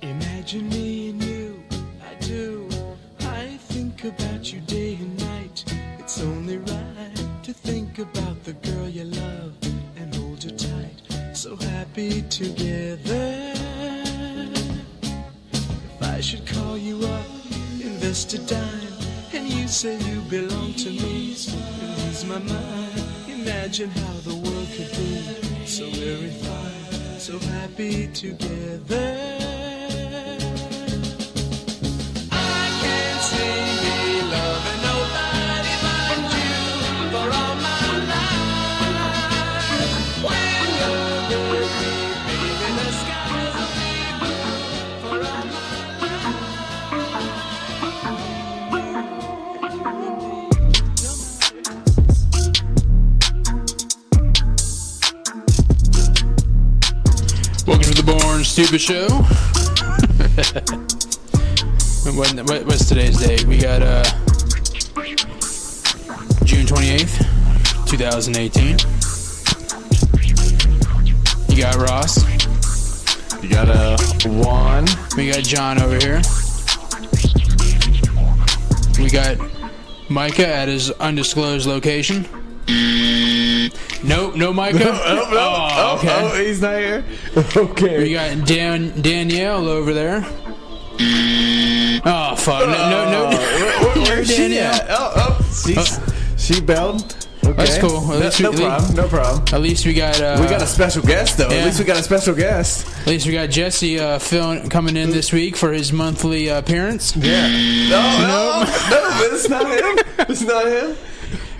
Imagine me and you, I do. I think about you day and night. It's only right to think about the girl you love and hold her tight. So happy together. If I should call you up, invest a dime, and you say you belong to me, and lose my mind. Imagine how the world could be so very fine, so happy together. Welcome to the Born Stupid Show. What's today's date? We got June 28th, 2018. You got Ross. You got Juan. We got John over here. We got Micah at his undisclosed location. Nope, no Micah. Oh, okay. Oh, he's not here. Okay. We got Danielle over there. Oh fuck! No. Where's she at? She bailed. Okay. That's cool. No problem. At least we got a special guest though. Yeah. At least we got a special guest. At least we got Jesse coming in this week for his monthly appearance. Yeah. No, but it's not him. It's not him.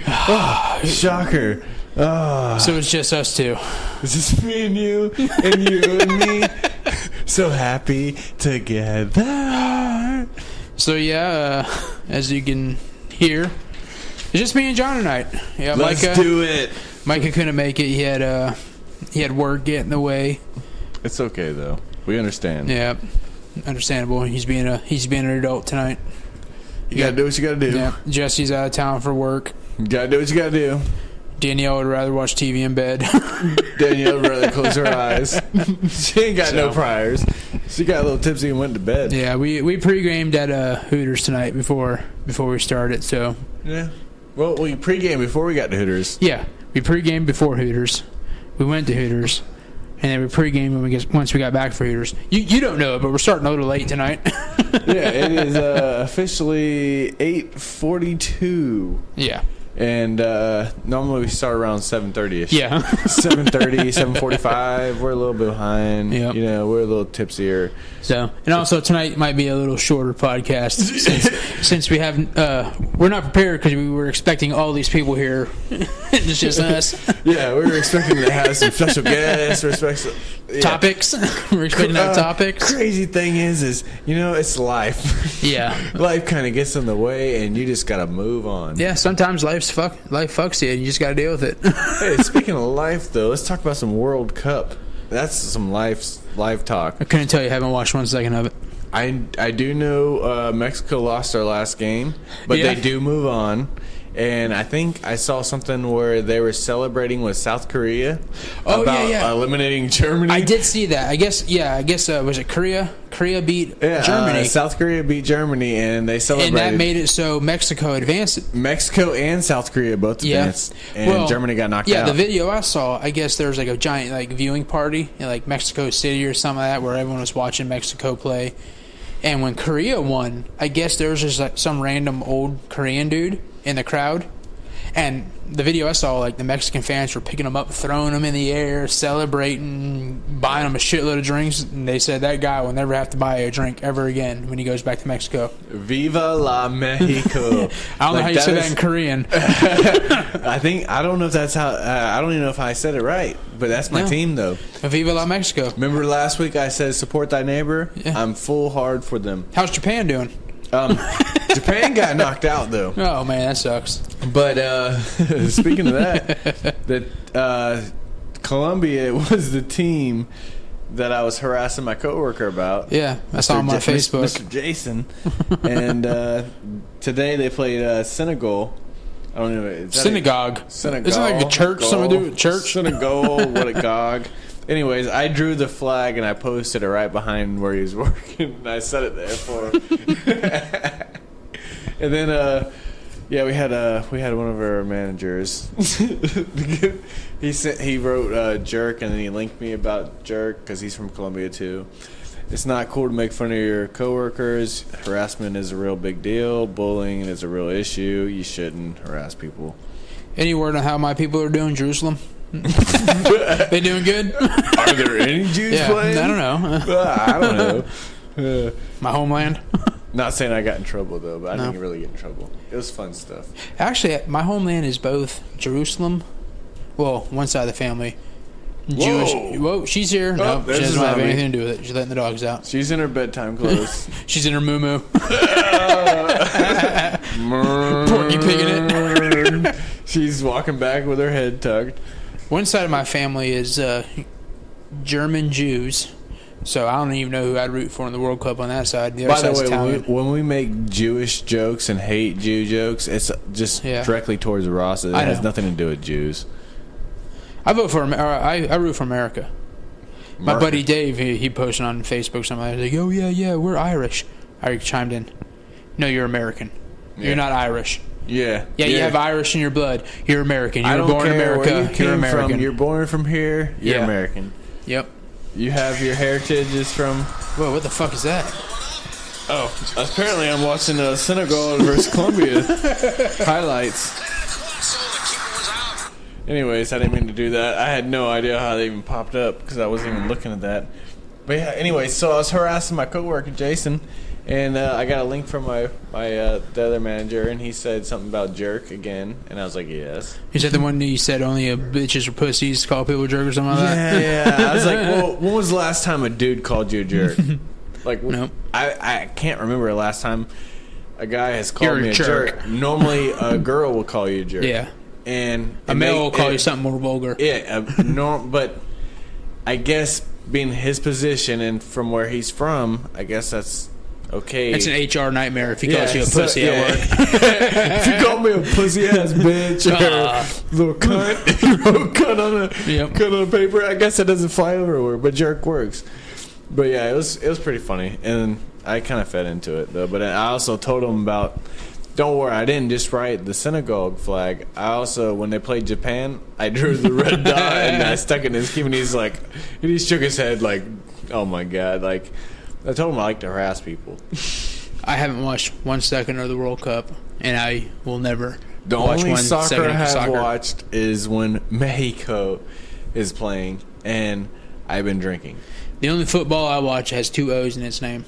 Oh, shocker. Oh. So it's just us two. It's just me and you and me. So happy together. So yeah, as you can hear, it's just me and John tonight. Yeah, Let's do it. Micah couldn't make it. He had work get in the way. It's okay though. We understand. Yeah, understandable. He's being an adult tonight. You gotta do what you gotta do. Yeah, Jesse's out of town for work. You gotta do what you gotta do. Danielle would rather watch TV in bed. Danielle would rather close her eyes. She ain't got no priors. She got a little tipsy and went to bed. Yeah, we pre-gamed at Hooters tonight before we started. So yeah. Well, we pre-gamed before we got to Hooters. Yeah, we pre-gamed before Hooters. We went to Hooters, and then we pre-gamed once we got back for Hooters. You don't know it, but we're starting a little late tonight. Yeah, it is officially 8:42. Yeah. And normally we start around 7:30ish. Yeah. 7:30, 7:45. We're a little bit behind. Yep. You know, we're a little tipsier. So, and also tonight might be a little shorter podcast since we haven't. We're not prepared because we were expecting all these people here. It's just us. Yeah, we were expecting to have some special guests. Topics. We're expecting to have topics. Crazy thing is it's life. Yeah. Life kind of gets in the way, and you just gotta move on. Yeah. Sometimes life fucks you, and you just gotta deal with it. Hey, speaking of life, though, let's talk about some World Cup. That's some life talk. I couldn't tell you. I haven't watched 1 second of it. I do know Mexico lost their last game, but they do move on. And I think I saw something where they were celebrating with South Korea about eliminating Germany. I did see that. I guess was it Korea? Korea beat Germany. South Korea beat Germany, and they celebrated. And that made it so Mexico advanced. Mexico and South Korea both advanced, and Germany got knocked out. Yeah, the video I saw, I guess there was like a giant viewing party in Mexico City or something like that where everyone was watching Mexico play. And when Korea won, I guess there was just some random old Korean dude in the crowd, and the video I saw, the Mexican fans were picking them up, throwing them in the air, celebrating, buying them a shitload of drinks, and they said that guy will never have to buy a drink ever again when he goes back to Mexico. Viva la Mexico. I don't know how you say that in Korean. I don't know if that's how. I don't even know if I said it right, but that's my team though. Viva la Mexico. Remember last week I said support thy neighbor? Yeah. I'm full hard for them. How's Japan doing? Japan got knocked out though. Oh man, that sucks. But speaking of that, Colombia was the team that I was harassing my coworker about. Yeah, I saw him on Facebook. Mr. Jason. And today they played Senegal, I don't know. Synagogue. Synagogue. Isn't it like a church? Something to do with church? Synagogue. What a gog. Anyways, I drew the flag and I posted it right behind where he was working. And I set it there for him. And then, we had one of our managers. He wrote jerk, and then he linked me about jerk because he's from Colombia too. It's not cool to make fun of your coworkers. Harassment is a real big deal. Bullying is a real issue. You shouldn't harass people. Any word on how my people are doing, Jerusalem? They doing good? Are there any Jews playing? I don't know. I don't know. My homeland. Not saying I got in trouble though, but I didn't really get in trouble. It was fun stuff. Actually, my homeland is both Jerusalem. Well, one side of the family. Jewish. Whoa, she's here. No, she doesn't have anything to do with it. She's letting the dogs out. She's in her bedtime clothes. She's in her moo-moo. Porky pigging it. She's walking back with her head tucked. One side of my family is German Jews, so I don't even know who I'd root for in the World Cup on that side. The other side's Italian. When we make Jewish jokes and hate Jew jokes, it's just directly towards Ross. It has nothing to do with Jews. I root for America. My buddy Dave, he posted on Facebook something like that. He's like, oh, yeah, we're Irish. I chimed in. No, you're American. Yeah. You're not Irish. Yeah, you have Irish in your blood. You're American. You were born in America. You're American. You're born from here. You're American. Yep. You have your heritage is from... Whoa, what the fuck is that? Oh, apparently I'm watching Senegal versus Colombia highlights. Anyways, I didn't mean to do that. I had no idea how they even popped up because I wasn't even looking at that. But yeah, anyway, so I was harassing my coworker Jason, and I got a link from the other manager, and he said something about jerk again, and I was like, yes. Is that the one that you said only bitches or pussies call people jerk or something like that? Yeah. I was like, well, when was the last time a dude called you a jerk? Like, nope. I can't remember the last time a guy has called me a jerk. Normally, a girl will call you a jerk. Yeah. And a male will call you something more vulgar. Yeah, but I guess being his position and from where he's from, I guess that's okay. It's an HR nightmare if he calls you a pussy at work. If you call me a pussy ass bitch or little cunt, on a paper, I guess it doesn't fly everywhere, but jerk works. But yeah, it was pretty funny, and I kind of fed into it though. But I also told him about. Don't worry, I didn't just write the synagogue flag. I also, when they played Japan, I drew the red dot and I stuck it in his keep, and he shook his head like, oh my God. Like, I told him I like to harass people. I haven't watched 1 second of the World Cup, and I will never the watch only 1 soccer second I of have soccer. watched is when Mexico is playing, and I've been drinking. The only football I watch has 2 O's in its name.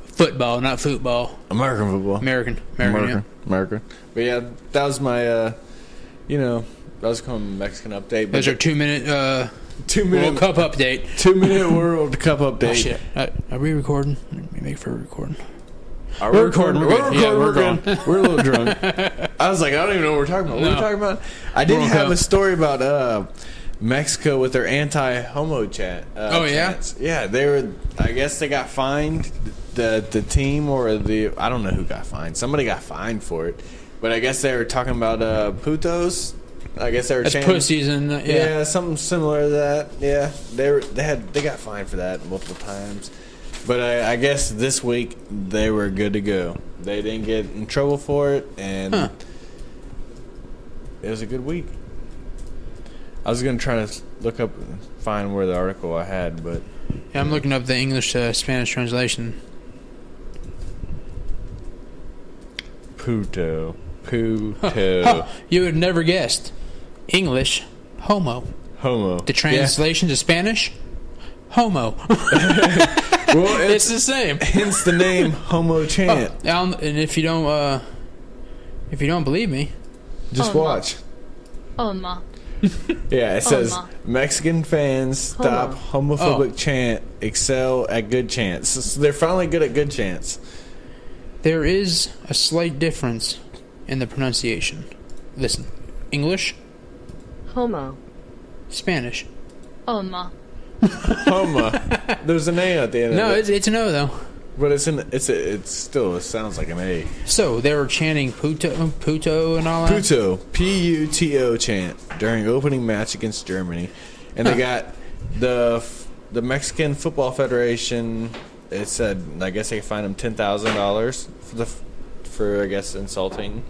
Football, not football. American football. American. But yeah, that was my, that was kind of Mexican update. Those are 2 minute, World Cup update. 2 minute World Cup update. Oh, shit. Are we recording? Let me make sure we're recording. Are we recording? We're going. We're a little drunk. I was like, I don't even know what we're talking about. What are we talking about? I did have a story about Mexico with their anti-homo chant. Chants. Yeah, they were. I guess they got fined. The team or I don't know who got fined. Somebody got fined for it, but I guess they were talking about putos. I guess they were chanting pussies and something similar to that. Yeah, they got fined for that multiple times, but I guess this week they were good to go. They didn't get in trouble for it, and it was a good week. I was gonna try to look up and find where the article I had, but yeah, I'm looking up the English to Spanish translation. Puto. You would never guessed. English, homo. The translation to Spanish, homo. Well, it's the same. Hence the name Homo Chant. And if you don't believe me, just watch. Oma. Yeah, it says Mexican fans stop homophobic chant, excel at good chants. So they're finally good at good chants. There is a slight difference in the pronunciation. Listen. English. Homo. Spanish. Oma. Homa. There's an A at the end of it. No, it's an O, though. But it still sounds like an A. So they were chanting Puto and all that? Puto, P-U-T-O chant during opening match against Germany. And they got the Mexican Football Federation, it said, I guess they could fine them $10,000 for, I guess, insulting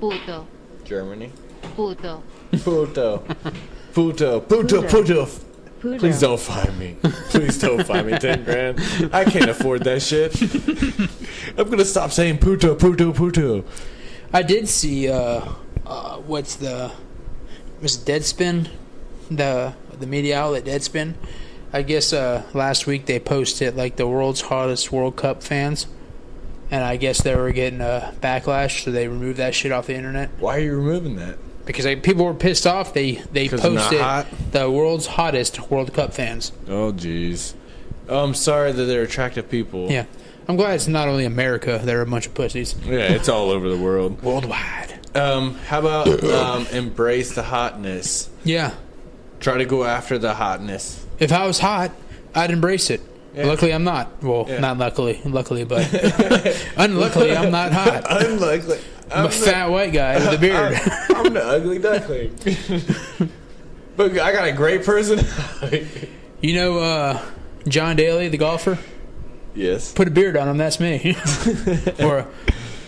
Puto. Germany. Puto. Puto. Puto. Puto. Puto. Puto. Please don't fine me. Please don't fine me $10,000. I can't afford that shit. I'm gonna stop saying puto, puto, puto. I did see was it Deadspin, the media outlet Deadspin. I guess last week they posted like the world's hottest World Cup fans, and I guess they were getting a backlash, so they removed that shit off the internet. Why are you removing that? Because people were pissed off. They posted the world's hottest World Cup fans. Oh, jeez. Oh, I'm sorry that they're attractive people. Yeah. I'm glad it's not only America. They're a bunch of pussies. Yeah, it's all over the world. Worldwide. How about embrace the hotness? Yeah. Try to go after the hotness. If I was hot, I'd embrace it. Yeah. Luckily, I'm not. Well, yeah. Not luckily. Luckily, but unluckily, I'm not hot. Unluckily. I'm a fat white guy with a beard. I'm the ugly duckling. But I got a great personality. You know John Daly, the golfer? Yes. Put a beard on him, that's me. Or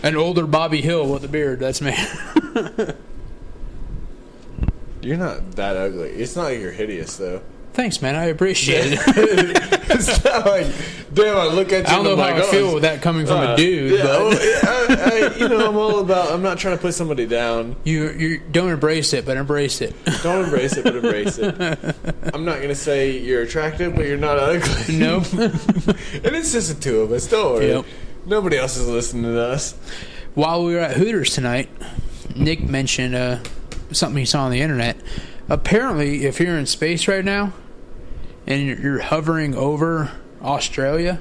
an older Bobby Hill with a beard, that's me. You're not that ugly. It's not like you're hideous, though. Thanks, man. I appreciate it. It's not like, damn, I look at you. I don't know how I feel with that coming from a dude. Yeah, but I'm all about. I'm not trying to put somebody down. You don't embrace it, but embrace it. Don't embrace it, but embrace it. I'm not gonna say you're attractive, but you're not ugly. Nope. And it's just the two of us. Don't worry. Yep. Nobody else is listening to us. While we were at Hooters tonight, Nick mentioned something he saw on the internet. Apparently, if you're in space right now and you're hovering over Australia,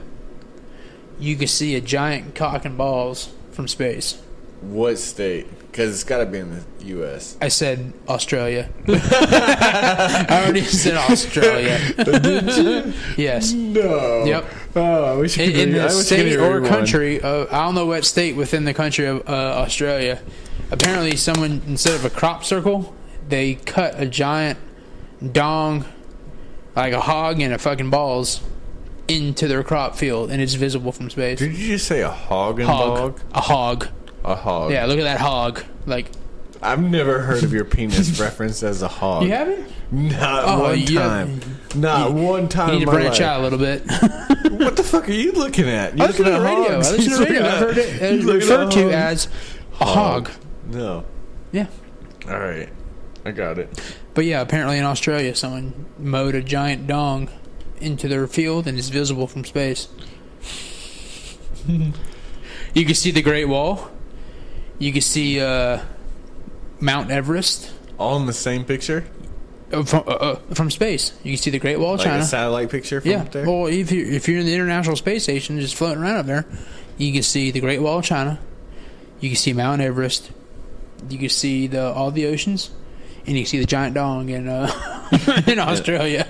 you can see a giant cock and balls from space. What state? Because it's got to be in the U.S. I said Australia. I already said Australia. Did you? Yes. No. Yep. Oh, we should In the state or country, I don't know what state within the country of Australia, apparently someone, instead of a crop circle, they cut a giant dong, like a hog and a fucking balls, into their crop field, and it's visible from space. Did you just say a hog and dog? A hog. A hog. Yeah, look at that hog. Like, I've never heard of your penis referenced as a hog. You haven't? Not one time. Not one time. You need to branch out a little bit. What the fuck are you looking at? I listen to the radio. I listen to the radio. I've heard it referred to as a hog. No. Yeah. All right. I got it. But yeah, apparently in Australia, someone mowed a giant dong into their field and it's visible from space. You can see the Great Wall. You can see Mount Everest. All in the same picture? From space. You can see the Great Wall of China. Like a satellite picture from up there? Well, if you're in the International Space Station just floating around up there, you can see the Great Wall of China. You can see Mount Everest. You can see all the oceans. And you can see the giant dong in Australia.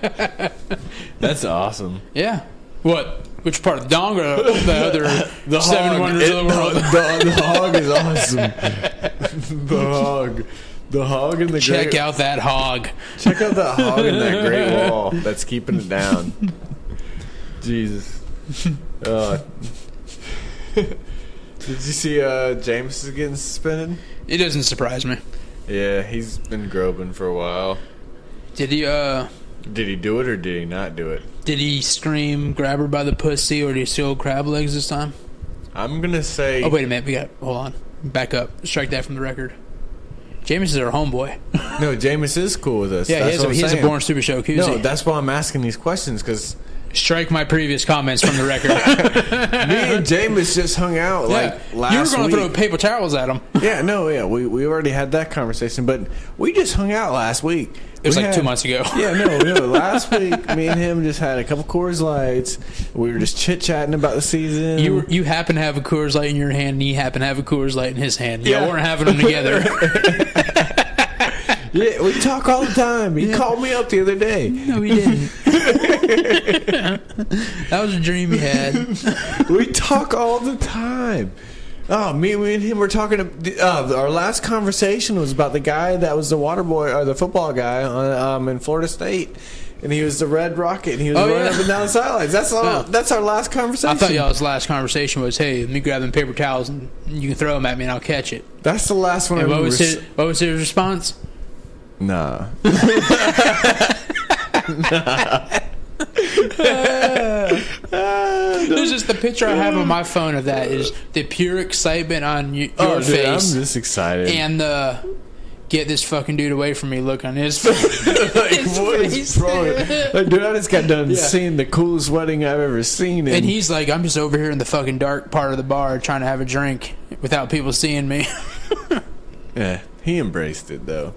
That's awesome. Yeah. What? Which part? The dong or the other the seven hog. wonders of the world? The hog is awesome. The hog. The hog and the Check out that hog. Check out that hog and that Great Wall that's keeping it down. Jesus. Did you see Jameis is getting suspended? It doesn't surprise me. Yeah, he's been groping for a while. Did he do it or did he not do it? Did he scream, grab her by the pussy, or did he steal crab legs this time? I'm going to say... Oh, wait a minute. Hold on. Back up. Strike that from the record. Jameis is our homeboy. No, Jameis is cool with us. Yeah, he has a Born Stupid show koozie. No, that's why I'm asking these questions, because... Strike my previous comments from the record. Me and Jameis just hung out last week. You were going to throw paper towels at him. Yeah, we already had that conversation, but we just hung out last week. It was 2 months ago. Yeah, no. Last week, me and him just had a couple Coors Lights. We were just chit-chatting about the season. You happen to have a Coors Light in your hand, and he happened to have a Coors Light in his hand. Y'all weren't having them together. Yeah, we talk all the time. He called me up the other day. No, he didn't. That was a dream he had. We talk all the time. Oh, me and him were talking. Our last conversation was about the guy that was the water boy or the football guy in Florida State, and he was the Red Rocket, and he was running up and down the sidelines. That's all. That's our last conversation. I thought y'all's last conversation was, "Hey, let me grab them paper towels and you can throw them at me and I'll catch it." That's the last one. And what was his response? Nah. There's just the picture I have on my phone of that is the pure excitement on your face. I'm just excited. And the get this fucking dude away from me look on his face. What is wrong? Like, dude, I just got done seeing the coolest wedding I've ever seen. And he's like, I'm just over here in the fucking dark part of the bar trying to have a drink without people seeing me. Yeah, he embraced it though.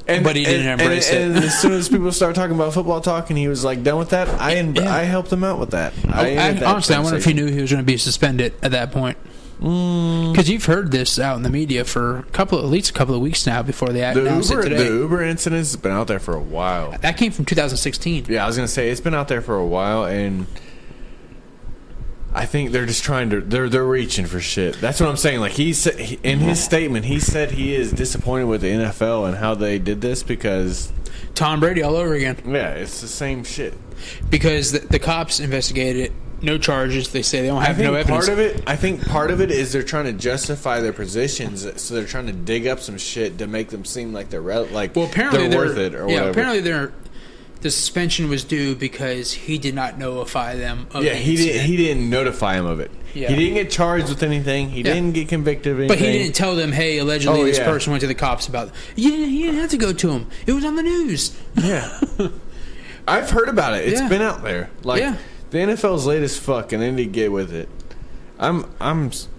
But he didn't embrace it. And as soon as people started talking about football talk and he was like done with that, I helped him out with that. Honestly, I wonder if he knew he was going to be suspended at that point. Because you've heard this out in the media for at least a couple of weeks now before they announced it today. The Uber incident has been out there for a while. That came from 2016. Yeah, I was going to say it's been out there for a while, and I think they're just trying to they're reaching for shit. That's what I'm saying. Like in his statement, he said he is disappointed with the NFL and how they did this because Tom Brady all over again. Yeah, it's the same shit. Because the cops investigated it. No charges. They say they don't have no evidence. I think part of it is they're trying to justify their positions, so they're trying to dig up some shit to make them seem like they're apparently they're worth it or whatever. Apparently the suspension was due because he did not notify them of the incident. He didn't notify him of it. Yeah. He didn't get charged with anything. He didn't get convicted of anything. But he didn't tell them, hey, allegedly this person went to the cops about it. Yeah, he didn't have to go to him. It was on the news. Yeah. I've heard about it. It's been out there. The NFL's late as fuck, and they need to get with it. Hashtag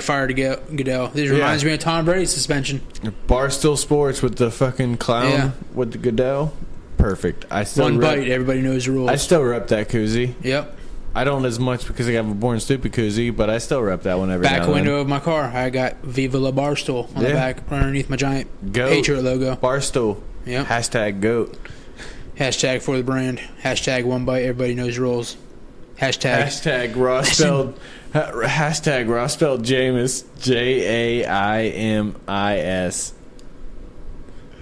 fire to Goodell. This reminds me of Tom Brady's suspension. Barstool Sports with the fucking clown with the Goodell. Perfect. One bite, everybody knows the rules. I still rep that koozie. Yep. I don't as much because I got a Born Stupid koozie, but I still rep that one every now and then. Back window of my car, I got Viva La Barstool on the back underneath my giant Patriot logo. Barstool. Yep. Hashtag GOAT. Hashtag for the brand. Hashtag one bite, everybody knows rules. Hashtag raw spelled Jameis, Jaimis.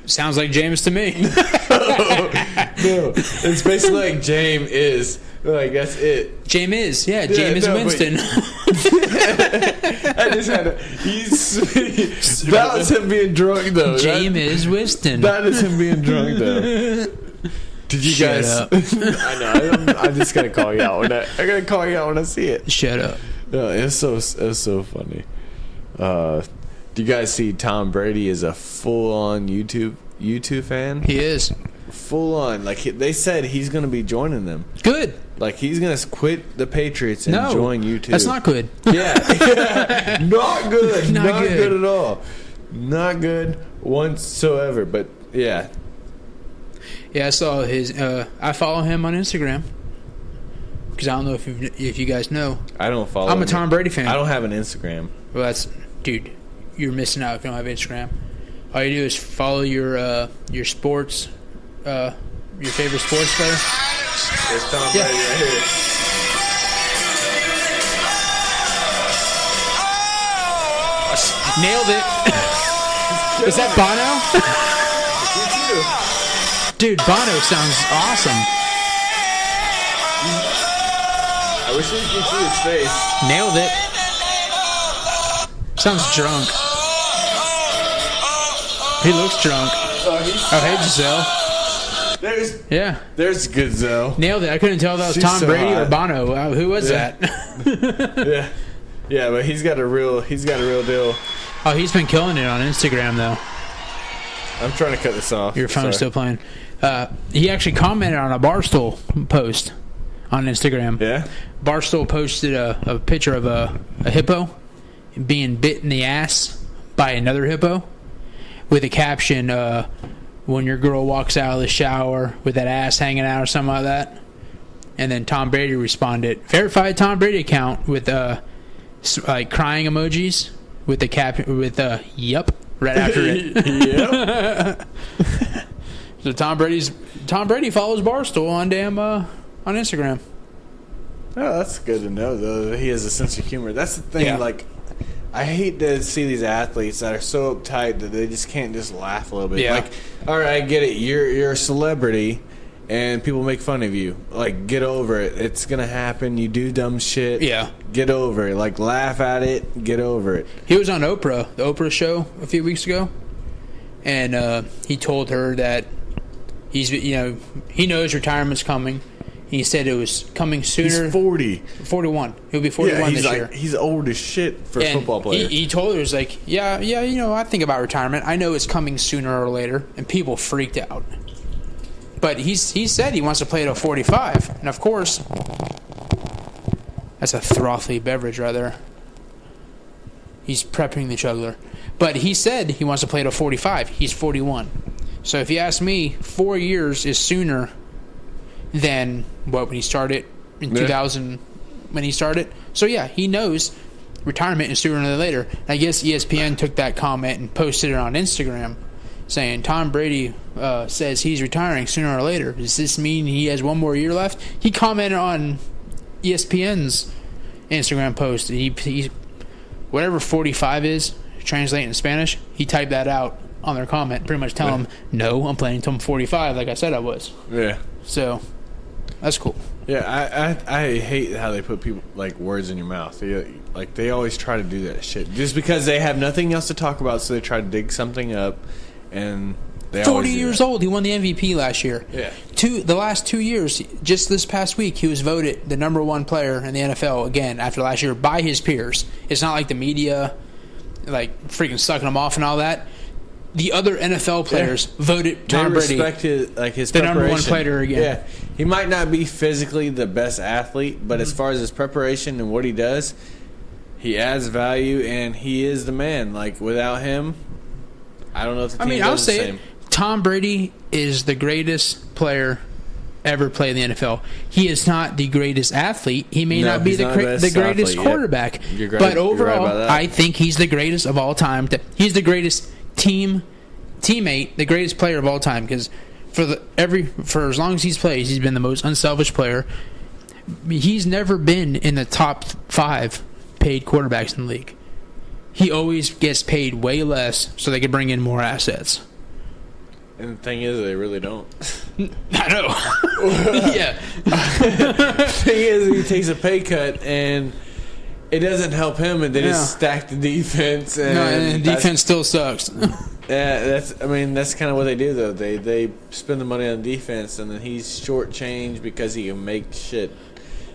Sounds like James to me. No, it's basically like James is. Like, that's it. Jameis, Jameis Winston. I just had that was him being drunk, though. Jameis Winston. That is him being drunk, though. Did you guys? Up. I know. I just gotta call you out I gotta call you out when I see it. Shut up. No, it's so funny. Do you guys see Tom Brady is a full-on YouTube fan? He is full-on. Like they said, he's gonna be joining them. Good. Like he's gonna quit the Patriots and join YouTube. That's not good. Yeah. Not good. Not good at all. Not good whatsoever. But yeah. Yeah, I saw his. I follow him on Instagram because I don't know if you guys know. I don't follow. I'm a Tom Brady fan. I don't have an Instagram. Well, dude, you're missing out if you don't have Instagram. All you do is follow your sports, your favorite sports player. There's Tom Brady right here. Nailed it. Is that Bono? Dude, Bono sounds awesome. I wish you could see his face. Nailed it. Sounds drunk. He looks drunk. Oh, hey, Giselle. There's Giselle. Nailed it. I couldn't tell if that was Tom Brady or Bono. Who was that? Yeah, but he's got a real deal. Oh, he's been killing it on Instagram though. I'm trying to cut this off. Your phone's still playing. He actually commented on a Barstool post on Instagram. Yeah. Barstool posted a picture of a hippo being bit in the ass by another hippo with a caption, when your girl walks out of the shower with that ass hanging out or something like that. And then Tom Brady responded, verified Tom Brady account with like crying emojis with the caption with yup. right after it. Yep. So Tom Brady follows Barstool on on Instagram. Oh, that's good to know, though. That he has a sense of humor. That's the thing. Yeah. Like, I hate to see these athletes that are so uptight that they just can't just laugh a little bit. Yeah. Like, all right, I get it. You're a celebrity, and people make fun of you. Like, get over it. It's gonna happen. You do dumb shit. Yeah. Get over it. Like, laugh at it. Get over it. He was on the Oprah show a few weeks ago, and he told her that he knows retirement's coming. He said it was coming sooner. He's 40. 41. He'll be 41 this year. He's old as shit for a football player. He told her, he was like, yeah, I think about retirement. I know it's coming sooner or later. And people freaked out. But he said he wants to play till 45. And, of course, that's a frothy beverage right there. He's prepping the juggler. But he said he wants to play till 45. He's 41. So if you ask me, 4 years is sooner than when he started in 2000 when he started. So yeah, he knows retirement is sooner than later. And I guess ESPN took that comment and posted it on Instagram saying Tom Brady says he's retiring sooner or later. Does this mean he has one more year left? He commented on ESPN's Instagram post. He whatever 45 is, translating in Spanish, he typed that out on their comment, pretty much telling them, no, I'm playing until I'm 45 like I said I was. Yeah. So that's cool. Yeah, I hate how they put people like words in your mouth. They always try to do that shit just because they have nothing else to talk about, so they try to dig something up. And they 40 years old, he won the MVP last year. Yeah, the last 2 years, just this past week, he was voted the number one player in the NFL again after last year by his peers. It's not like the media, like freaking sucking him off and all that. The other NFL players voted Tom Brady his the number one player again. Yeah, he might not be physically the best athlete, but as far as his preparation and what he does, he adds value, and he is the man. Like, without him, I don't know if the team I'll does the say same. it. Tom Brady is the greatest player ever played in the NFL. He is not the greatest athlete. He may not be the greatest athlete, quarterback. You're right, but overall, you're right about that. I think he's the greatest of all time. He's the greatest teammate, the greatest player of all time. Because for as long as he's played, he's been the most unselfish player. He's never been in the top 5 paid quarterbacks in the league. He always gets paid way less so they can bring in more assets. And the thing is, they really don't. I know. Yeah. The thing is, he takes a pay cut, and it doesn't help him, and they just stack the defense. And the defense still sucks. Yeah, that's kind of what they do, though. They spend the money on defense, and then he's shortchanged because he can make shit.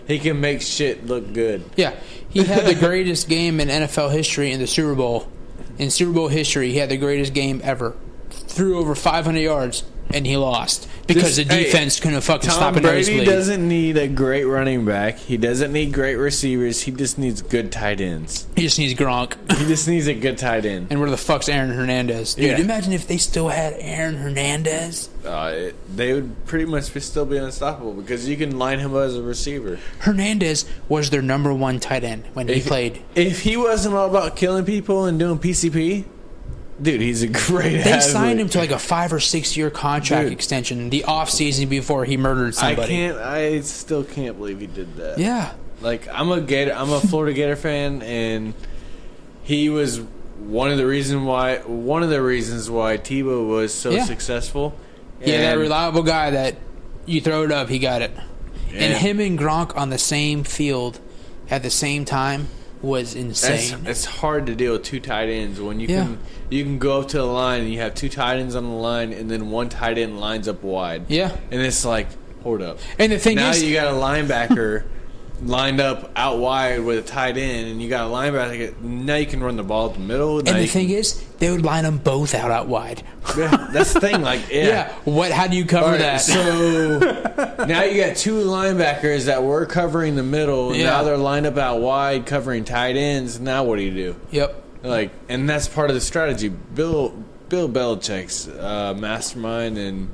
He can make shit look good. Yeah, he had the greatest game in NFL history in the Super Bowl. In Super Bowl history, he had the greatest game ever. Threw over 500 yards, and he lost because the defense couldn't fucking stop a nosebleed. Tom Brady doesn't need a great running back. He doesn't need great receivers. He just needs good tight ends. He just needs Gronk. He just needs a good tight end. And where the fuck's Aaron Hernandez? Dude, imagine if they still had Aaron Hernandez. They would pretty much still be unstoppable because you can line him up as a receiver. Hernandez was their number one tight end when he played. If he wasn't all about killing people and doing PCP... Dude, he's a great athlete. They signed him to like a 5 or 6 year contract extension the off season before he murdered somebody. I still can't believe he did that. Yeah. Like, I'm a Florida Gator fan, and he was one of the reasons why Tebow was so successful. Yeah, that reliable guy that you throw it up, he got it. Yeah. And him and Gronk on the same field at the same time was insane. It's hard to deal with 2 tight ends when you can go up to the line and you have 2 tight ends on the line and then one tight end lines up wide. Yeah. And it's like, hold up. And the thing now is, you got a linebacker lined up out wide with a tight end, and you got a linebacker. Now you can run the ball up the middle. And the thing is, they would line them both out wide. Yeah, that's the thing. Like, how do you cover that? So now you got 2 linebackers that were covering the middle. Yeah. Now they're lined up out wide covering tight ends. Now what do you do? Yep. Like, and that's part of the strategy. Bill Belichick's mastermind, and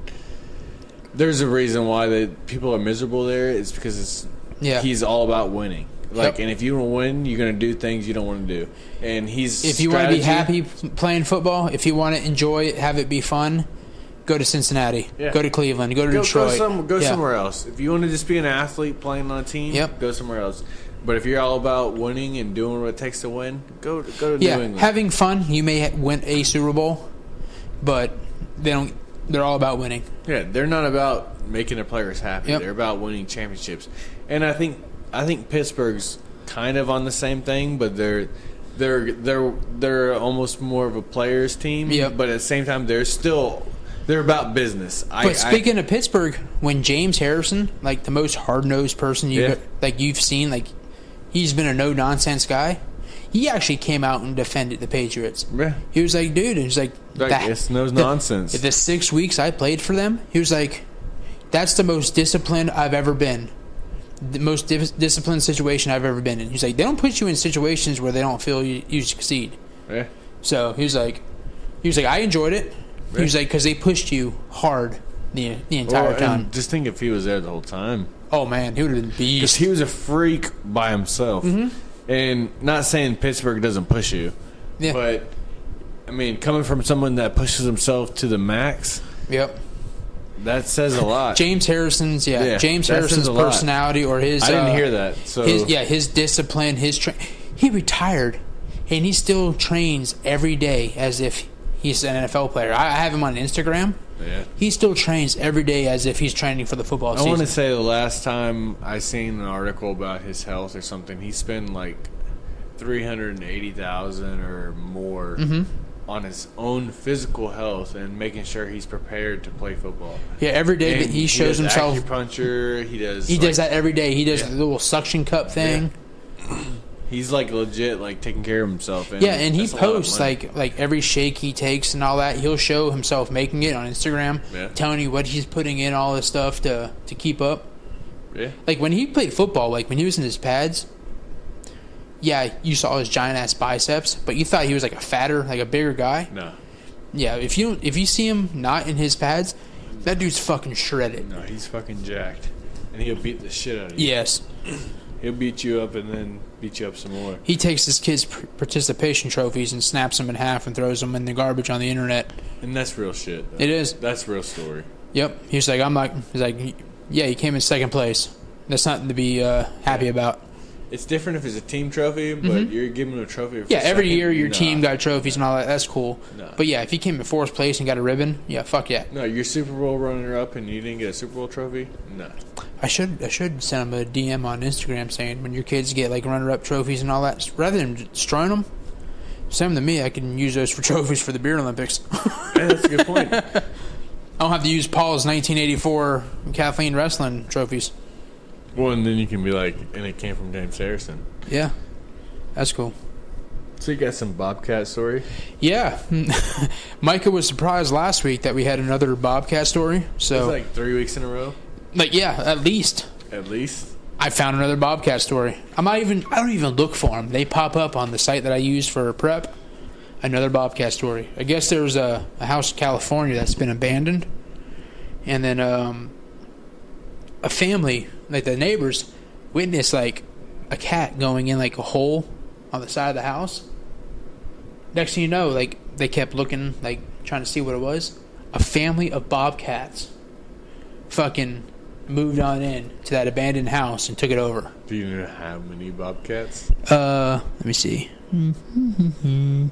there's a reason why people are miserable there. It's because he's all about winning. Like, and if you want to win, you're going to do things you don't want to do. And if you want to be happy playing football, if you want to enjoy it, have it be fun, go to Cincinnati, go to Cleveland, go to Detroit. Go somewhere else. If you want to just be an athlete playing on a team, go somewhere else. But if you're all about winning and doing what it takes to win, go to New England. Having fun. You may win a Super Bowl, but they're all about winning. Yeah, they're not about making their players happy. They're about winning championships. And I think Pittsburgh's kind of on the same thing, but they're almost more of a players team. Yep. But at the same time, they're about business. But speaking of Pittsburgh, when James Harrison, like the most hard-nosed person you've seen, like he's been a no-nonsense guy, he actually came out and defended the Patriots. Yeah. He was like, dude, it's like it's no nonsense. The 6 weeks I played for them, he was like, that's the most disciplined I've ever been. The most disciplined situation I've ever been in. He's like, they don't put you in situations where they don't feel you succeed. Yeah. So he was like, I enjoyed it. He was like, because they pushed you hard the entire time. And just think if he was there the whole time. Oh man, he would have been beast. Because he was a freak by himself. Mm-hmm. And not saying Pittsburgh doesn't push you, but I mean, coming from someone that pushes himself to the max. Yep. That says a lot. James Harrison's personality or his. I didn't hear that. So his discipline, he retired, and he still trains every day as if he's an NFL player. I have him on Instagram. Yeah. He still trains every day as if he's training for the football season. I want to say the last time I seen an article about his health or something, he spent like $380,000 or more on his own physical health and making sure he's prepared to play football. Yeah, every day that he shows himself. Acupuncture, he does that every day. He does the little suction cup thing. Yeah. He's like legit, like taking care of himself. And and he posts like every shake he takes and all that. He'll show himself making it on Instagram, telling you what he's putting in, all this stuff to keep up. Yeah. Like when he played football, like when he was in his pads. Yeah, you saw his giant ass biceps, but you thought he was like a fatter, like a bigger guy. No. Yeah, if you see him not in his pads, that dude's fucking shredded. No, he's fucking jacked, and he'll beat the shit out of you. Yes. He'll beat you up and then beat you up some more. He takes his kids' participation trophies and snaps them in half and throws them in the garbage on the internet. And that's real shit. It is. That's a real story. Yep. He's like, yeah, he came in second place. That's nothing to be happy about. It's different if it's a team trophy, but you're giving him a trophy for every year your team got trophies and all that. That's cool. No. But yeah, if he came in fourth place and got a ribbon, fuck yeah. No, you're Super Bowl runner-up and you didn't get a Super Bowl trophy? No. I should send him a DM on Instagram saying when your kids get like runner-up trophies and all that, rather than destroying them, send them to me. I can use those for trophies for the Beer Olympics. Yeah, that's a good point. I don't have to use Paul's 1984 Kathleen wrestling trophies. Well, and then you can be like, and it came from James Harrison. Yeah, that's cool. So you got some Bobcat story? Yeah. Micah was surprised last week that we had another Bobcat story. So it was like 3 weeks in a row? Like, yeah, at least. At least? I found another Bobcat story. I don't even look for them. They pop up on the site that I use for prep. Another Bobcat story. I guess there's a house in California that's been abandoned. And then a family, like the neighbors, witnessed like a cat going in like a hole on the side of the house. Next thing you know, like they kept looking, like trying to see what it was. A family of bobcats fucking moved on in to that abandoned house and took it over. Do you know how many bobcats? Let me see. No,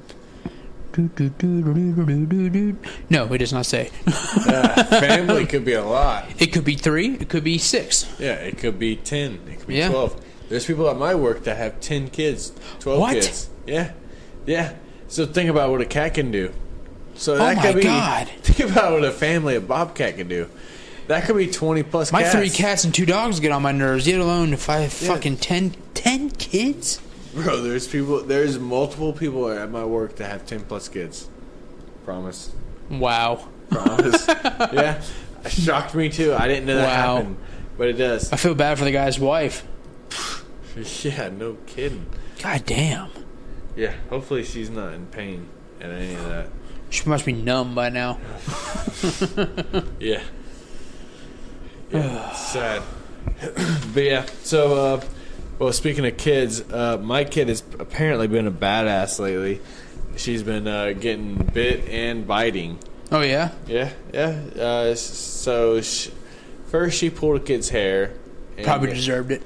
it does not say. Family could be a lot. It could be 3. It could be 6. Yeah, it could be 10. It could be 12. There's people at my work that have 10 kids, 12 kids. Yeah. Yeah. So think about what a cat can do. So that could be, God. Think about what a family of bobcat can do. That could be 20 plus my cats. My 3 cats and 2 dogs get on my nerves, yet alone if I have fucking 10 kids? Bro, there's multiple people at my work that have 10 plus kids. Promise. Wow. Promise. Yeah. It shocked me too. I didn't know that happened. But it does. I feel bad for the guy's wife. Yeah, no kidding. God damn. Yeah, hopefully she's not in pain at any of that. She must be numb by now. Yeah. Yeah, it's sad. But yeah, so Well, speaking of kids, my kid has apparently been a badass lately. She's been getting bit and biting. Oh, yeah? Yeah. First she pulled a kid's hair. Probably deserved it.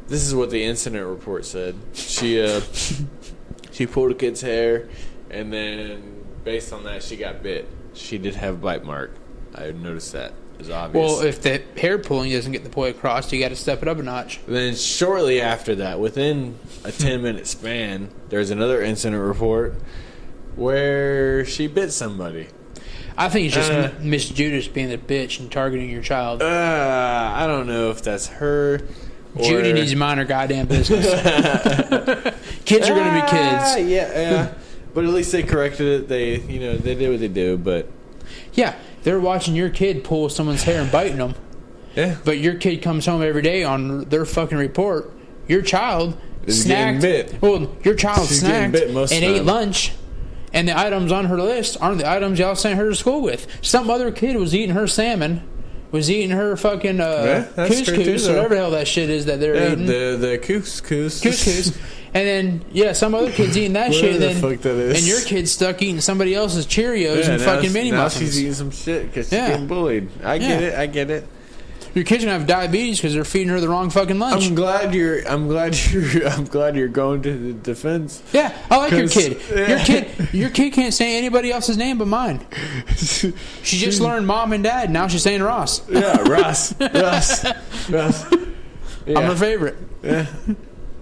This is what the incident report said. She pulled a kid's hair, and then based on that, she got bit. She did have a bite mark. I noticed that. It was obvious. Well, if the hair pulling doesn't get the point across, you got to step it up a notch. Then shortly after that, within a 10-minute span, there's another incident report where she bit somebody. I think it's just Miss Judas being a bitch and targeting your child. I don't know if that's her. Judy needs to mind her goddamn business. Kids are going to be kids. Yeah. But at least they corrected it. They did what they do. But yeah, they're watching your kid pull someone's hair and biting them. Yeah. But your kid comes home every day on their fucking report. Your child is snacked. Getting bit. Well, your child She's snacked and ate lunch. And the items on her list aren't the items y'all sent her to school with. Some other kid was eating her salmon, was eating her fucking couscous, or whatever the hell that shit is that they're eating. The couscous. And then, some other kid's eating that shit. The fuck that is. And your kid's stuck eating somebody else's Cheerios and fucking mini muffins. Now she's eating some shit because she's getting bullied. I get it. Your kid's gonna have diabetes because they're feeding her the wrong fucking lunch. I'm glad you're going to the defense. Yeah, I like your kid. Your kid can't say anybody else's name but mine. She just learned mom and dad. Now she's saying Ross. Yeah, Ross. Yeah. I'm her favorite. Yeah.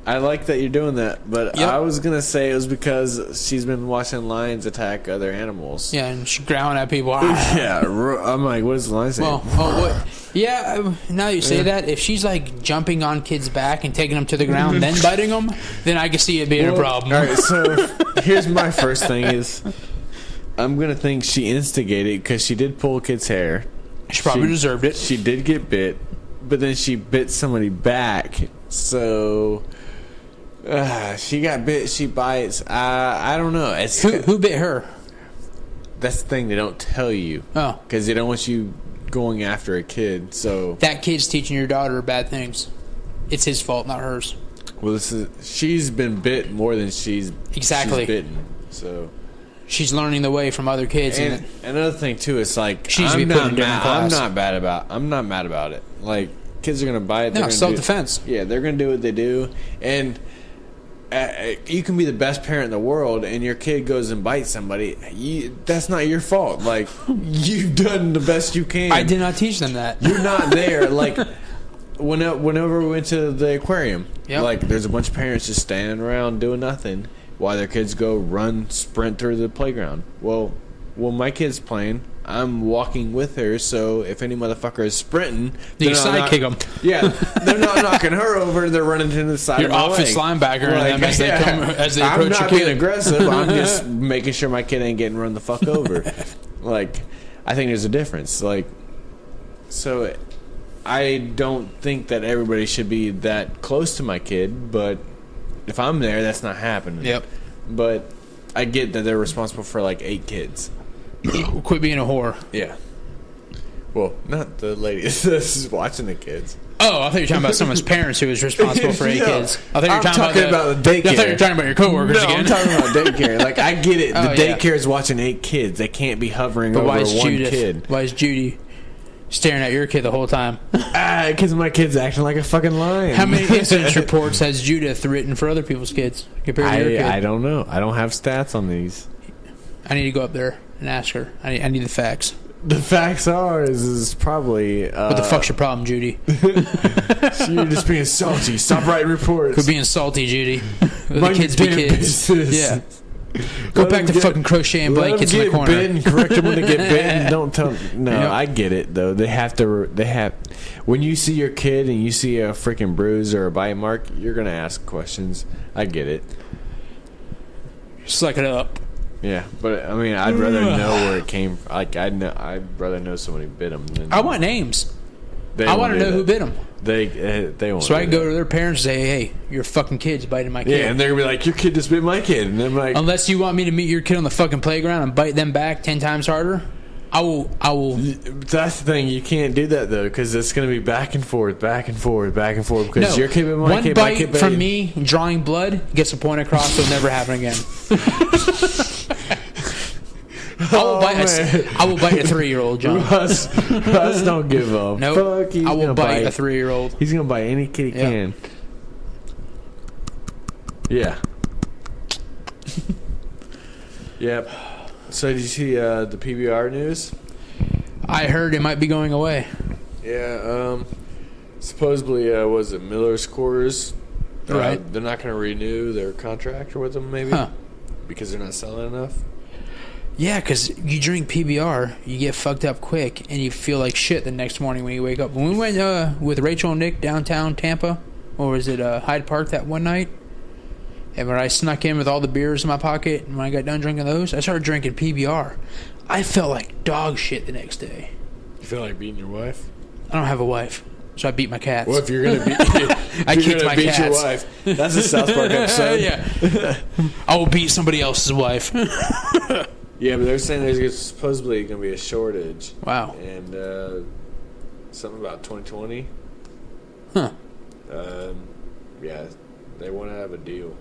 I like that you're doing that, but I was going to say it was because she's been watching lions attack other animals. Yeah, and she's growling at people. Yeah, I'm like, what does the lion say? Yeah, now you say that, if she's like jumping on kids' back and taking them to the ground, then biting them, then I can see it being a problem. All right, so here's my first thing is, I'm going to think she instigated because she did pull a kid's hair. She probably deserved it. She did get bit, but then she bit somebody back, so... she got bit. She bites. I don't know. Who bit her? That's the thing. They don't tell you. Oh, because they don't want you going after a kid. So that kid's teaching your daughter bad things. It's his fault, not hers. Well, she's been bit more than she's bitten. So she's learning the way from other kids. And another thing too is like I'm not mad about it. Like kids are gonna bite. No, self-defense. Yeah, they're gonna do what they do, and. You can be the best parent in the world, and your kid goes and bites somebody. That's not your fault. Like, you've done the best you can. I did not teach them that. You're not there. Like, whenever we went to the aquarium, like, there's a bunch of parents just standing around doing nothing while their kids go sprint through the playground. Well, my kid's playing. I'm walking with her, so if any motherfucker is sprinting, you sidekick them. Yeah, they're not knocking her over. They're running to the side of my leg. Your offense linebacker, like, as they approach your kid. I'm not being aggressive. I'm just making sure my kid ain't getting run the fuck over. Like, I think there's a difference. Like, so I don't think that everybody should be that close to my kid, but if I'm there, that's not happening. Yep. But I get that they're responsible for like 8 kids. Quit being a whore. Yeah. Well, not the lady that's watching the kids. Oh, I thought you were talking about someone's parents who was responsible for 8 kids. I thought you were talking about the daycare. I thought you were talking about your coworkers again. I'm talking about daycare. Like, I get it. The daycare is watching 8 kids. They can't be hovering over one kid. Why is Judy staring at your kid the whole time? Because my kid's acting like a fucking lion. How many incident reports has Judith written for other people's kids compared to your kid? I don't know. I don't have stats on these. I need to go up there and ask her. I need the facts. The facts is probably... what the fuck's your problem, Judy? You're just being salty. Stop writing reports. Quit being salty, Judy. The kids be kids. Yeah. Go back to fucking crocheting blankets in the corner. Bit and correct them when they get bitten. Don't tell them. No, I get it, though. They have... When you see your kid and you see a freaking bruise or a bite mark, you're going to ask questions. I get it. Suck it up. Yeah, but I mean, I'd rather know where it came from. Like, I'd rather know somebody bit them. I want names. I want to know who bit them. They won't. So I can go to their parents and say, "Hey, your fucking kid's biting my kid." Yeah, and they're gonna be like, "Your kid just bit my kid," and I'm like, "Unless you want me to meet your kid on the fucking playground and bite them back 10 times harder." I will. That's the thing. You can't do that though, because it's going to be back and forth, back and forth, back and forth. Because you're keeping my kid, one bite from me drawing blood gets a point across. It'll never happen again. I will bite a 3-year-old, John. Russ don't give up. Nope. I will bite a 3-year-old. He's going to bite any kid he can. Yeah. Yep. So did you see the PBR news? I heard it might be going away. Yeah. Supposedly, was it Miller's Coors? Right. They're not going to renew their contract with them, maybe? Huh. Because they're not selling enough? Yeah, because you drink PBR, you get fucked up quick, and you feel like shit the next morning when you wake up. When we went with Rachel and Nick downtown Tampa, or was it Hyde Park that one night? And when I snuck in with all the beers in my pocket, and when I got done drinking those, I started drinking PBR. I felt like dog shit the next day. You feel like beating your wife? I don't have a wife, so I beat my cats. Well, if you're going to beat, I kicked my beat cats. your wife, that's a South Park episode. Yeah. I will beat somebody else's wife. Yeah, but they're saying there's supposedly going to be a shortage. Wow. And something about 2020. Huh. Yeah, they want to have a deal.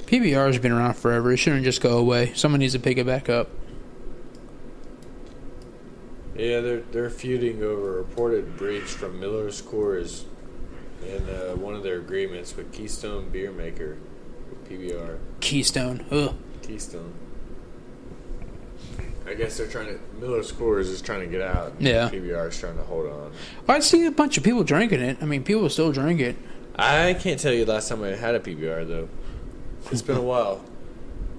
PBR has been around forever. It shouldn't just go away. Someone needs to pick it back up. Yeah, they're feuding over a reported breach from Miller's Coors in one of their agreements with Keystone Beer Maker, with PBR. Keystone. Ugh. Keystone. I guess they're trying to. Miller's Coors is trying to get out. Yeah. PBR is trying to hold on. I see a bunch of people drinking it. I mean, people still drink it. I can't tell you the last time I had a PBR though. It's been a while.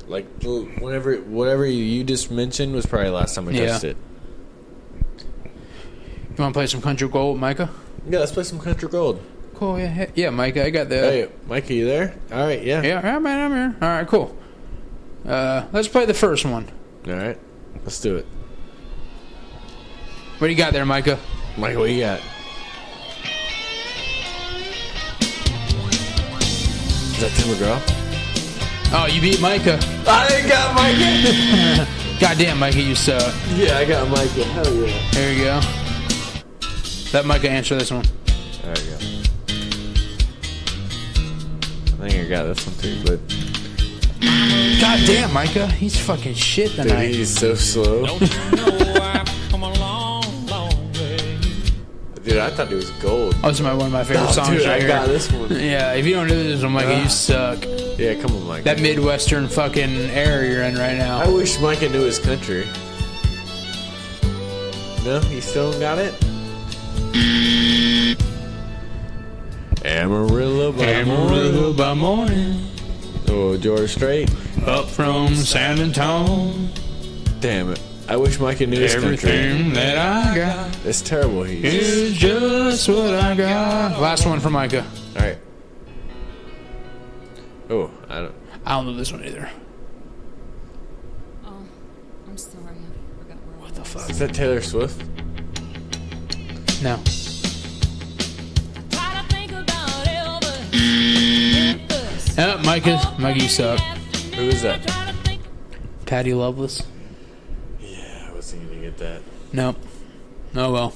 Like whatever you just mentioned was probably the last time I touched it. You want to play some Country Gold, Micah? Yeah, let's play some Country Gold. Cool. Yeah, Micah. I got the. Hey, Micah, you there? All right. Yeah. Yeah, man, I'm here. All right, cool. Let's play the first one. All right. Let's do it. What do you got there, Micah? Micah, what you got? Is that Tim McGraw? Oh, you beat Micah. I got Micah. Goddamn, Micah, you suck. Yeah, I got Micah. Hell yeah. There you go. Let Micah answer this one. There you go. I think I got this one too, but. Goddamn, Micah. He's fucking shit tonight. Dude, he's so slow. Don't you know I've come a long, long way. Dude, I thought it was gold. Oh, this is one of my favorite songs dude, right I here. got this one. Yeah, if you don't know this one, Micah, you suck. Yeah, come on, Micah. That Midwestern fucking era you're in right now. I wish Micah knew his country. No, he still don't got it? Amarillo by morning, Oh, George Strait. up from San Antonio. Damn it. I wish Micah knew his country. Everything that I got It's terrible. He's is just what I got. Last one for Micah. Alright. Oh, I don't know this one either. Oh, I'm sorry. I forgot where What the fuck? Is that Taylor Swift? No. Micah, you suck. Who is that? Patty Loveless. Yeah, I wasn't gonna get that. Nope. Oh well.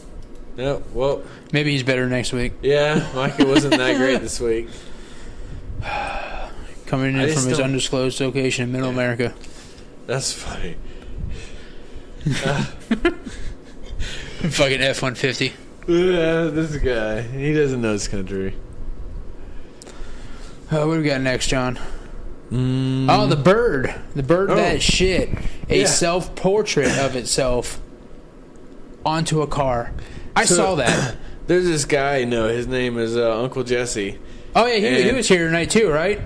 No, well. Maybe he's better next week. Yeah, Micah wasn't that great this week. Coming in from his undisclosed location in Middle America. That's funny. Fucking F-150. Yeah, this guy. He doesn't know his country. What do we got next, John? Oh, the bird. The bird that shit. A self-portrait of itself onto a car. I saw that. There's this guy, his name is Uncle Jesse. Oh, yeah, he was here tonight too, right?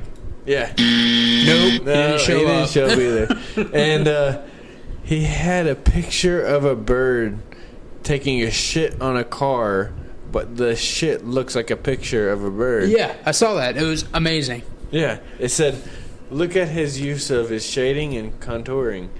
Yeah. Nope. No, he didn't show up either. And he had a picture of a bird taking a shit on a car, but the shit looks like a picture of a bird. Yeah, I saw that. It was amazing. Yeah. It said, look at his use of his shading and contouring.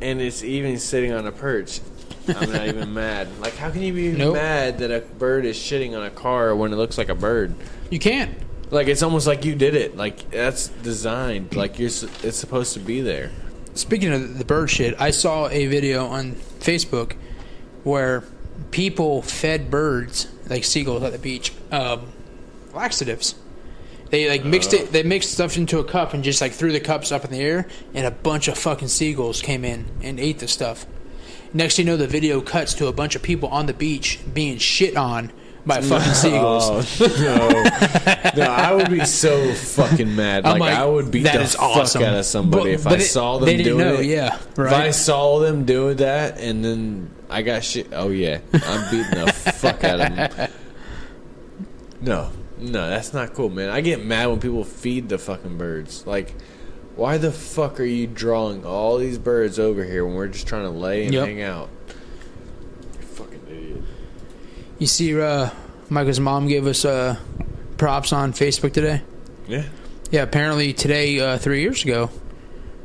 And it's even sitting on a perch. I'm not even mad. Like, how can you be mad that a bird is shitting on a car when it looks like a bird? You can't. Like, it's almost like you did it. Like, that's designed. Like, it's supposed to be there. Speaking of the bird shit, I saw a video on Facebook where people fed birds, like seagulls at the beach, laxatives. They like mixed it. They mixed stuff into a cup and just like threw the cups up in the air, and a bunch of fucking seagulls came in and ate the stuff. Next thing you know, the video cuts to a bunch of people on the beach being shit on by fucking seagulls. No, I would be so fucking mad. Like I would beat the fuck out of somebody if I saw them doing it. Yeah, right. If I saw them doing that and then I got shit. Oh yeah, I'm beating the fuck out of them. No, that's not cool, man. I get mad when people feed the fucking birds. Like, why the fuck are you drawing all these birds over here when we're just trying to lay and hang out? You fucking idiot. You see, Michael's mom gave us props on Facebook today. Yeah. Yeah, apparently today, 3 years ago,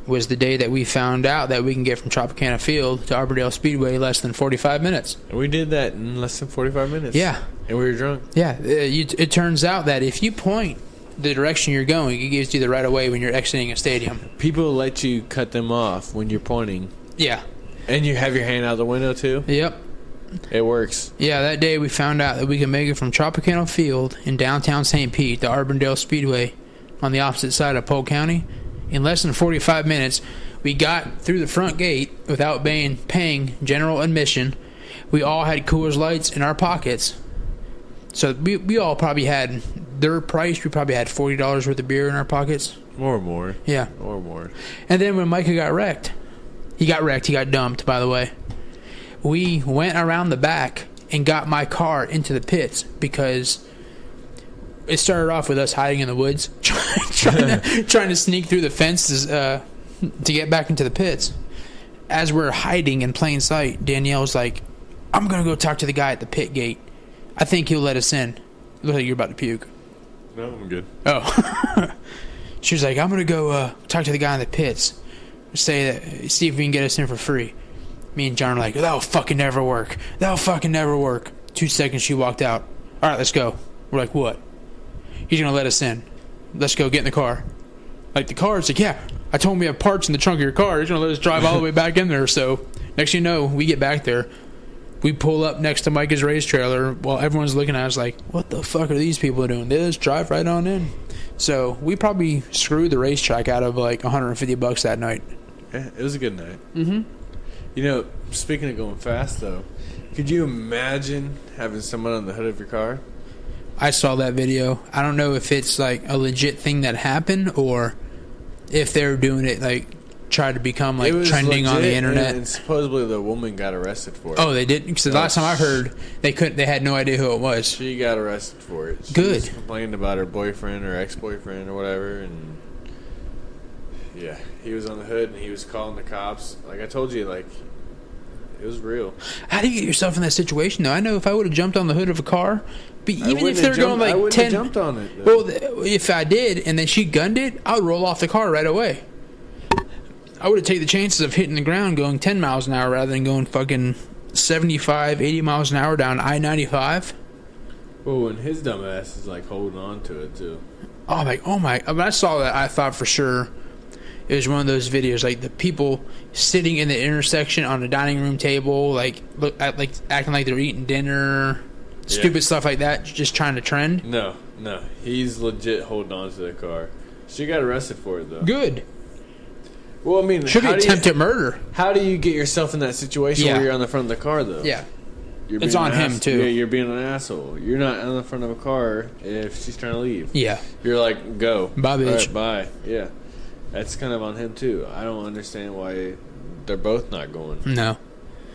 was the day that we found out that we can get from Tropicana Field to Arbordale Speedway less than 45 minutes. And we did that in less than 45 minutes. Yeah. And we were drunk. Yeah. It turns out that if you point the direction you're going, it gives you the right of way when you're exiting a stadium. People let you cut them off when you're pointing. Yeah. And you have your hand out the window, too? Yep. It works. Yeah, that day we found out that we can make it from Tropicana Field in downtown St. Pete to Arbordale Speedway on the opposite side of Polk County in less than 45 minutes. We got through the front gate without paying general admission. We all had Coors Lights in our pockets. So we all probably had their price. We probably had $40 worth of beer in our pockets. More. Yeah. Or more. And then when Micah got wrecked, he got dumped, by the way. We went around the back and got my car into the pits because it started off with us hiding in the woods, trying to sneak through the fences to get back into the pits. As we're hiding in plain sight, Danielle's like, I'm going to go talk to the guy at the pit gate. I think he'll let us in. Looks like you're about to puke. No, I'm good. Oh. She was like, I'm going to go talk to the guy in the pits. See if we can get us in for free. Me and John are like, that'll fucking never work. 2 seconds, she walked out. All right, let's go. We're like, what? He's going to let us in. Let's go, get in the car. Like, the car's like, yeah, I told him we have parts in the trunk of your car. He's going to let us drive all the way back in there. So, next thing you know, we get back there. We pull up next to Micah's race trailer while everyone's looking at us like, what the fuck are these people doing? They just drive right on in. So, we probably screwed the racetrack out of like $150 that night. Yeah, it was a good night. Mm-hmm. You know, speaking of going fast, though, could you imagine having someone on the hood of your car? I saw that video. I don't know if it's like a legit thing that happened or if they're doing it like try to become like trending on the internet. And supposedly the woman got arrested for it. Oh, they did? Because the last time I heard, they had no idea who it was. She got arrested for it. She Good. Complained about her boyfriend or ex-boyfriend or whatever, and yeah, he was on the hood and he was calling the cops. Like I told you, like it was real. How do you get yourself in that situation though? I know if I would have jumped on the hood of a car, but even if they're going like 10, I jumped on it. Though. Well, if I did and then she gunned it, I would roll off the car right away. I would have taken the chances of hitting the ground going 10 miles an hour rather than going fucking 75, 80 miles an hour down I-95. Well, and his dumb ass is like holding on to it too. Oh my! When I saw that, I thought for sure it was one of those videos, like the people sitting in the intersection on a dining room table, like acting like they're eating dinner, stupid stuff like that, just trying to trend. No, he's legit holding on to the car. She got arrested for it though. Good. Well, I mean, should be attempted murder. How do you get yourself in that situation where you're on the front of the car though? Yeah. It's on him too. Yeah, you're being an asshole. You're not on the front of a car if she's trying to leave. Yeah. You're like, go. Bye, bitch. All right, bye. Yeah. That's kind of on him too. I don't understand why they're both not going. No.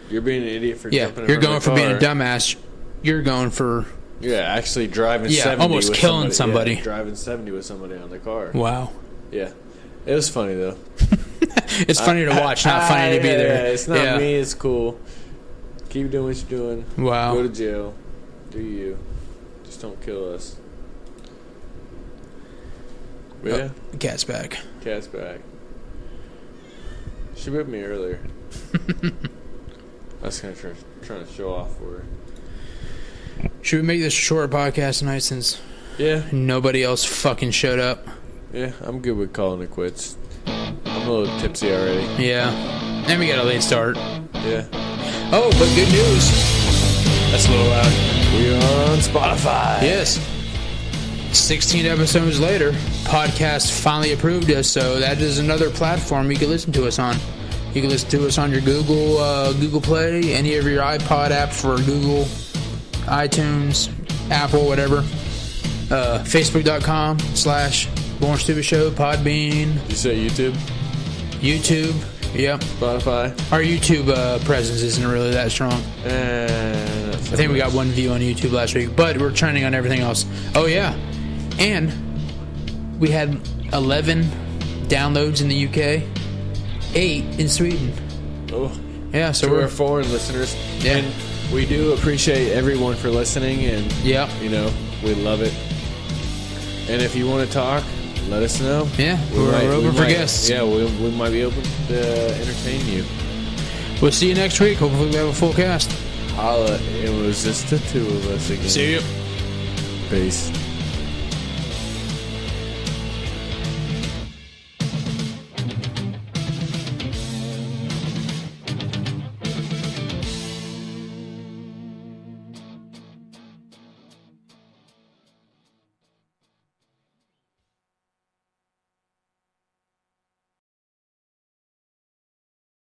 You're being an idiot for jumping in you're going for car. being a dumbass. You're going for... Yeah, actually driving 70 almost with killing somebody. Yeah, driving 70 with somebody on the car. Wow. Yeah. It was funny though. It's funny to watch, not funny to be there. Yeah, it's not me. It's cool. Keep doing what you're doing. Wow. Go to jail. Do you. Just don't kill us. But yeah. Cat's back. Cat's back. She whipped me earlier. I was kind of trying to show off for her. Should we make this a shorter podcast tonight since nobody else fucking showed up? Yeah, I'm good with calling it quits. I'm a little tipsy already. Yeah. And we got a late start. Yeah. Oh, but good news. That's a little loud. We are on Spotify. Yes. 16 episodes later, podcast finally approved us, so that is another platform you can listen to us on. You can listen to us on your Google Play, any of your iPod app for Google, iTunes, Apple, whatever. Facebook.com/Born Stupid Show, Podbean. Did you say YouTube? YouTube, yep. Spotify. Our YouTube presence isn't really that strong. And I think we got 1 view on YouTube last week, but we're trending on everything else. Oh, yeah. And we had 11 downloads in the UK, 8 in Sweden. Oh. Yeah, so we're foreign listeners. Yeah. And we do appreciate everyone for listening, and, yeah, you know, we love it. And if you want to talk, let us know. Yeah, we're open for guests. Yeah, we might be open to entertain you. We'll see you next week. Hopefully we have a full cast. Holla. It was just the two of us again. See you. Peace.